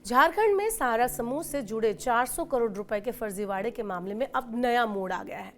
झारखंड में सहारा समूह से जुड़े 400 करोड़ रुपए के फर्जीवाड़े के मामले में अब नया मोड़ आ गया है।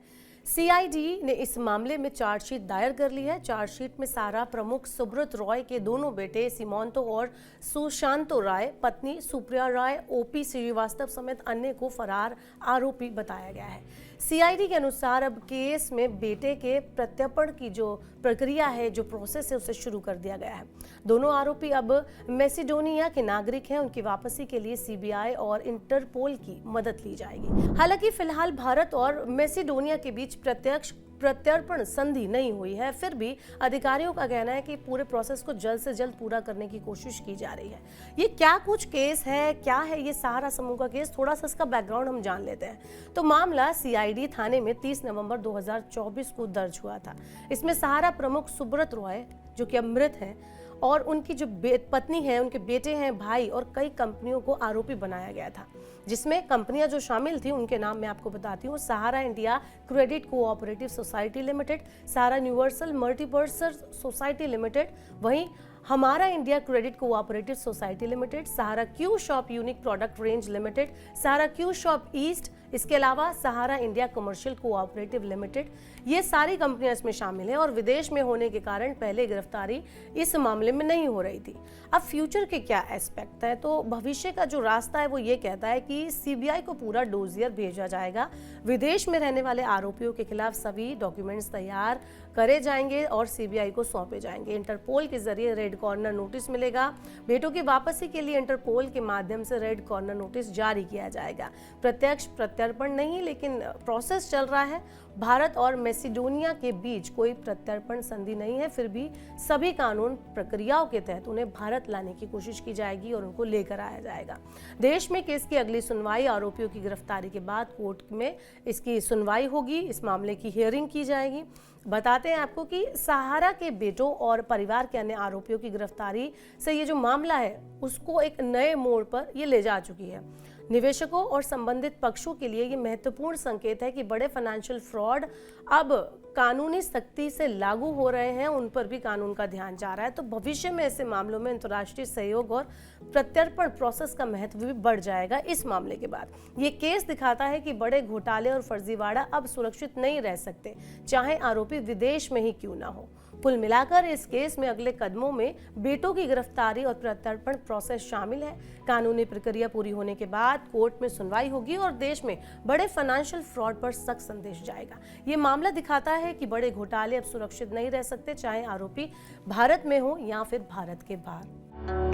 सीआईडी ने इस मामले में चार्जशीट दायर कर ली है। चार्जशीट में सहारा प्रमुख सुब्रत रॉय के दोनों बेटे सीमांतो और सुशांतो राय, पत्नी सुप्रिया राय, ओपी श्रीवास्तव समेत अन्य को फरार आरोपी बताया गया है। सीआईडी के अनुसार अब केस में बेटे के प्रत्यर्पण की जो प्रक्रिया है, जो प्रोसेस है, उसे शुरू कर दिया गया है। दोनों आरोपी अब मैसेडोनिया के नागरिक हैं। उनकी वापसी के लिए सीबीआई और इंटरपोल की मदद ली जाएगी। हालांकि फिलहाल भारत और मैसेडोनिया के बीच प्रत्यक्ष प्रत्यर्पण संधि नहीं हुई है, फिर भी अधिकारियों का कहना है कि पूरे प्रोसेस को जल्द से जल्द पूरा करने की कोशिश की जा रही है। ये क्या कुछ केस है, क्या है ये सहारा समूह का केस, थोड़ा सा इसका बैकग्राउंड हम जान लेते हैं। तो मामला सीआईडी थाने में 30 नवंबर 2024 को दर्ज हुआ था। इसमें सहारा प्रमुख सुब्रत रॉय, जो कि अब मृत हैं, और उनकी जो पत्नी है, उनके बेटे हैं, भाई और कई कंपनियों को आरोपी बनाया गया था, जिसमें कंपनियां जो शामिल थी उनके नाम मैं आपको बताती हूँ। Sahara India credit cooperative society limited, Sahara universal multipurpose society limited, वहीं हमारा India credit cooperative society limited, Sahara Q shop unique product range limited, Sahara Q shop east, इसके अलावा Sahara India commercial cooperative limited, ये सारी कंपनियां इसमें शामिल हैं और विदेश में होने के कारण पहले गिरफ्तारी इस मामले में नहीं हो रही थी। अब फ्यूचर के क्या एस्पेक्ट है, तो भविष्य का जो रास्ता है वो ये कहता है कि सीबीआई को पूरा डोजियर भेजा जाएगा। विदेश में रहने वाले आरोपियों के खिलाफ सभी डॉक्यूमेंट्स तैयार करे जाएंगे और सीबीआई को सौंपे जाएंगे। इंटरपोल के जरिए रेड कॉर्नर नोटिस मिलेगा। बेटों की वापसी के लिए इंटरपोल के माध्यम से रेड कॉर्नर नोटिस जारी किया जाएगा। प्रत्यक्ष प्रत्यर्पण नहीं, लेकिन प्रोसेस चल रहा है। भारत और मैसेडोनिया के बीच कोई प्रत्यर्पण संधि नहीं है, फिर भी सभी कानून प्रक्रियाओं के तहत उन्हें भारत लाने की कोशिश की जाएगी और उनको लेकर आया जाएगा। देश में केस की अगली सुनवाई आरोपियों की गिरफ्तारी के बाद कोर्ट में इसकी सुनवाई होगी। इस मामले की हियरिंग की जाएगी। बताते हैं आपको कि सहारा के बेटों और परिवार के अन्य आरोपियों की गिरफ्तारी से ये जो मामला है उसको एक नए मोड़ पर ये ले जा चुकी है। निवेशकों और संबंधित पक्षों के लिए ये महत्वपूर्ण संकेत है कि बड़े फाइनेंशियल फ्रॉड अब कानूनी सख्ती से लागू हो रहे हैं, उन पर भी कानून का ध्यान जा रहा है। तो भविष्य में ऐसे मामलों में अंतर्राष्ट्रीय सहयोग और प्रत्यर्पण प्रोसेस का महत्व भी बढ़ जाएगा। इस मामले के बाद ये केस दिखाता है कि बड़े घोटाले और फर्जीवाड़ा अब सुरक्षित नहीं रह सकते, चाहे आरोपी विदेश में ही क्यों ना हो। कुल मिलाकर इस केस में अगले कदमों में बेटों की गिरफ्तारी और प्रत्यर्पण प्रोसेस शामिल है। कानूनी प्रक्रिया पूरी होने के बाद कोर्ट में सुनवाई होगी और देश में बड़े फाइनेंशियल फ्रॉड पर सख्त संदेश जाएगा। ये मामला दिखाता है कि बड़े घोटाले अब सुरक्षित नहीं रह सकते, चाहे आरोपी भारत में हो या फिर भारत के बाहर।